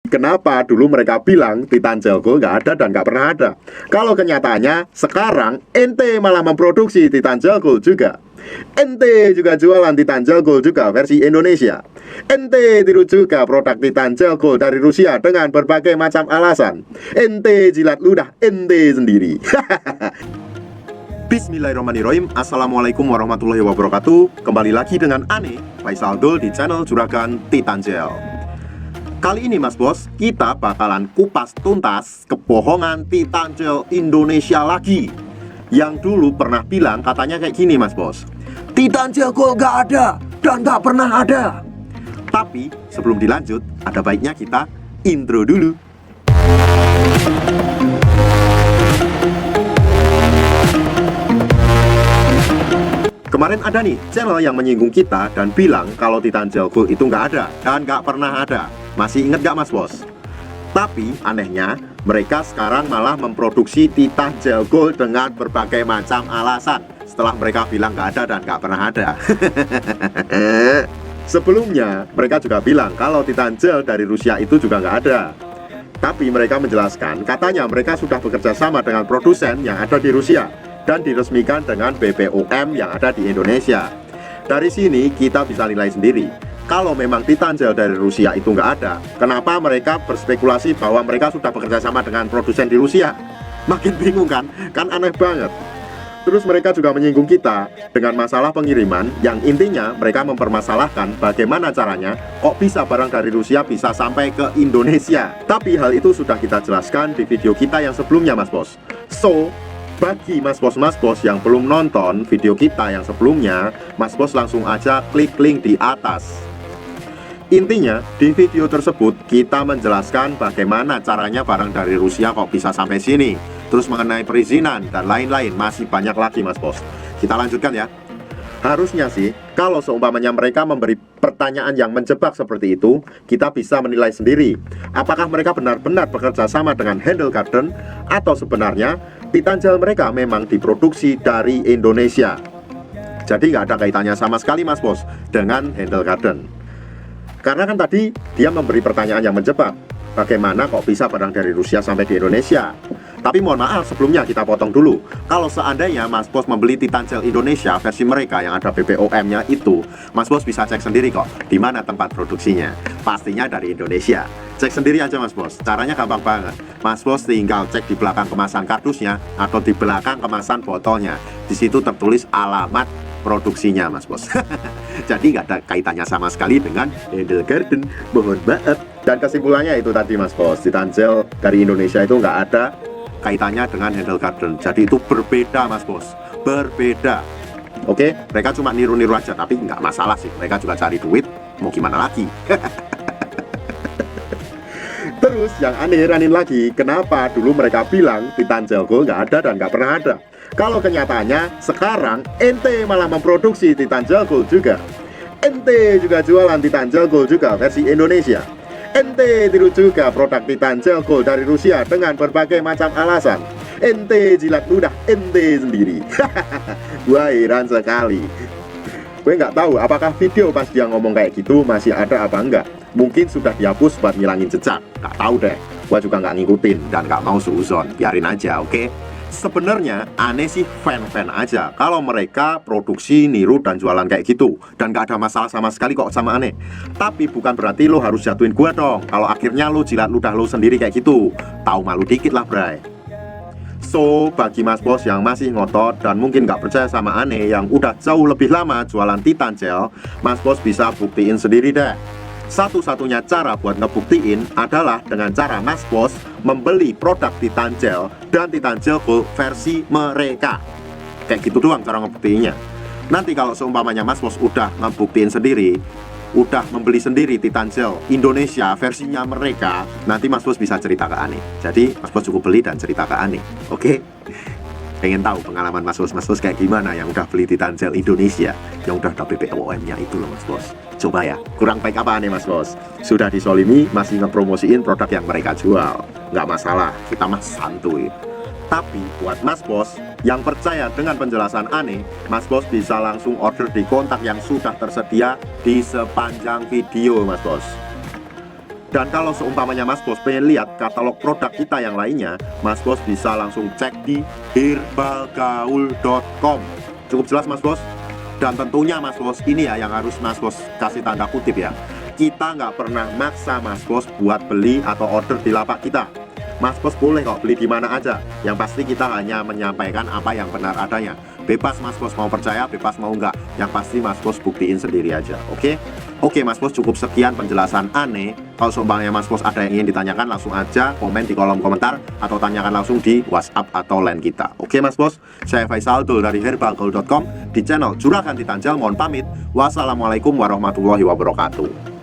kenapa dulu mereka bilang Titan Gel Gold nggak ada dan nggak pernah ada. Kalau kenyataannya sekarang ente malah memproduksi Titan Gel Gold juga. Ente juga jualan Titan Gel Gold juga versi Indonesia. Ente tiru juga produk Titan Gel Gold dari Rusia dengan berbagai macam alasan. Ente jilat ludah ente sendiri. Bismillahirrahmanirrahim. Assalamualaikum warahmatullahi wabarakatuh. Kembali lagi dengan Ane Faisal Dul di channel Juragan Titan Gel. Kali ini Mas Bos, kita bakalan kupas tuntas kebohongan Titan Gel Indonesia lagi. Yang dulu pernah bilang katanya kayak gini Mas Bos, Titan Gel Gold gak ada dan gak pernah ada. Tapi sebelum dilanjut, ada baiknya kita intro dulu. Kemarin ada nih channel yang menyinggung kita dan bilang kalau Titan Gel Gold itu nggak ada dan nggak pernah ada. Masih inget nggak Mas Bos? Tapi anehnya mereka sekarang malah memproduksi Titan Gel Gold dengan berbagai macam alasan setelah mereka bilang nggak ada dan nggak pernah ada. Sebelumnya mereka juga bilang kalau Titan Gel dari Rusia itu juga nggak ada. Tapi mereka menjelaskan katanya mereka sudah bekerja sama dengan produsen yang ada di Rusia dan diresmikan dengan BPOM yang ada di Indonesia. Dari sini kita bisa nilai sendiri. Kalau memang Titan Gel dari Rusia itu nggak ada, kenapa mereka berspekulasi bahwa mereka sudah bekerja sama dengan produsen di Rusia? Makin bingung kan? Kan aneh banget. Terus mereka juga menyinggung kita dengan masalah pengiriman, yang intinya mereka mempermasalahkan bagaimana caranya kok bisa barang dari Rusia bisa sampai ke Indonesia. Tapi hal itu sudah kita jelaskan di video kita yang sebelumnya Mas Bos. So, bagi Mas Bos yang belum nonton video kita yang sebelumnya, Mas Bos langsung aja klik link di atas. Intinya, di video tersebut kita menjelaskan bagaimana caranya barang dari Rusia kok bisa sampai sini. Terus mengenai perizinan dan lain-lain, masih banyak lagi Mas Bos. Kita lanjutkan ya. Harusnya sih, kalau seumpamanya mereka memberi pertanyaan yang menjebak seperti itu, kita bisa menilai sendiri apakah mereka benar-benar bekerja sama dengan Handle Garden atau sebenarnya Titan Gel mereka memang diproduksi dari Indonesia. Jadi nggak ada kaitannya sama sekali Mas Bos dengan Handle Garden. Karena kan tadi dia memberi pertanyaan yang menjebak, bagaimana kok bisa barang dari Rusia sampai di Indonesia. Tapi mohon maaf sebelumnya kita potong dulu. Kalau seandainya Mas Bos membeli Titan Gel Indonesia versi mereka yang ada BPOM-nya itu, Mas Bos bisa cek sendiri kok di mana tempat produksinya. Pastinya dari Indonesia. Cek sendiri aja Mas Bos. Caranya gampang banget. Mas Bos tinggal cek di belakang kemasan kardusnya atau di belakang kemasan botolnya. Di situ tertulis alamat produksinya Mas Bos. Jadi nggak ada kaitannya sama sekali dengan Handle Garden. Mohon maaf. Dan kesimpulannya itu tadi Mas Bos, Titan Gel dari Indonesia itu nggak ada kaitannya dengan Handle Garden. Jadi itu berbeda Mas Bos, berbeda. Oke, mereka cuma niru-niru aja, tapi nggak masalah sih. Mereka juga cari duit, mau gimana lagi. Terus yang aneh-aneh lagi, kenapa dulu mereka bilang Titan Gel Gold nggak ada dan nggak pernah ada? Kalau kenyataannya sekarang ente malah memproduksi Titan Gel Gold juga. Ente juga jualan Titan Gel Gold juga versi Indonesia. Ente tiru juga produk Titan Gel Gold dari Rusia dengan berbagai macam alasan. Ente jilat ludah ente sendiri. Gua heran sekali. Gue nggak tahu apakah video pas dia ngomong kayak gitu masih ada apa enggak. Mungkin sudah dihapus buat ngilangin jejak. Nggak tahu deh. Gua juga nggak ngikutin dan nggak mau suuzon. Biarin aja, oke? Sebenarnya aneh sih fan-fan aja kalau mereka produksi, niru, dan jualan kayak gitu. Dan gak ada masalah sama sekali kok sama aneh. Tapi bukan berarti lo harus jatuhin gua dong kalau akhirnya lo jilat ludah lo sendiri kayak gitu. Tahu malu dikit lah bray. So, bagi Mas Bos yang masih ngotot dan mungkin gak percaya sama aneh yang udah jauh lebih lama jualan Titan Gel, Mas Bos bisa buktiin sendiri deh. Satu-satunya cara buat ngebuktiin adalah dengan cara Mas Bos membeli produk Titan Gel dan Titan Gel Gold versi mereka. Kayak gitu doang cara ngebuktiinnya. Nanti kalau seumpamanya Mas Bos udah ngebuktiin sendiri, udah membeli sendiri Titan Gel Indonesia versinya mereka, nanti Mas Bos bisa cerita ke Ane. Jadi Mas Bos cukup beli dan cerita ke Ane. Oke? Pengen tahu pengalaman Mas Bos kayak gimana yang udah beli Titan Gel Indonesia, yang udah ada BPOM-nya itu loh Mas Bos. Coba ya, kurang baik apa nih Mas Bos? Sudah disolimi, masih ngepromosiin produk yang mereka jual. Nggak masalah, kita mah santuy. Tapi buat Mas Bos yang percaya dengan penjelasan Ane, Mas Bos bisa langsung order di kontak yang sudah tersedia di sepanjang video Mas Bos. Dan kalau seumpamanya Mas Bos pengen lihat katalog produk kita yang lainnya, Mas Bos bisa langsung cek di herbalgaul.com. Cukup jelas Mas Bos? Dan tentunya Mas Bos, ini ya yang harus Mas Bos kasih tanda kutip ya. Kita nggak pernah maksa Mas Bos buat beli atau order di lapak kita. Mas Bos boleh kok beli di mana aja. Yang pasti kita hanya menyampaikan apa yang benar adanya. Bebas Mas Bos mau percaya, bebas mau enggak. Yang pasti Mas Bos buktiin sendiri aja, oke? Oke Mas Bos, cukup sekian penjelasan aneh. Kalau seumpamanya Mas Bos ada yang ingin ditanyakan, langsung aja komen di kolom komentar atau tanyakan langsung di WhatsApp atau line kita. Oke Mas Bos, saya Faisal Dul dari herbalgaul.com di channel Juragan Titanjal. Mohon pamit. Wassalamualaikum warahmatullahi wabarakatuh.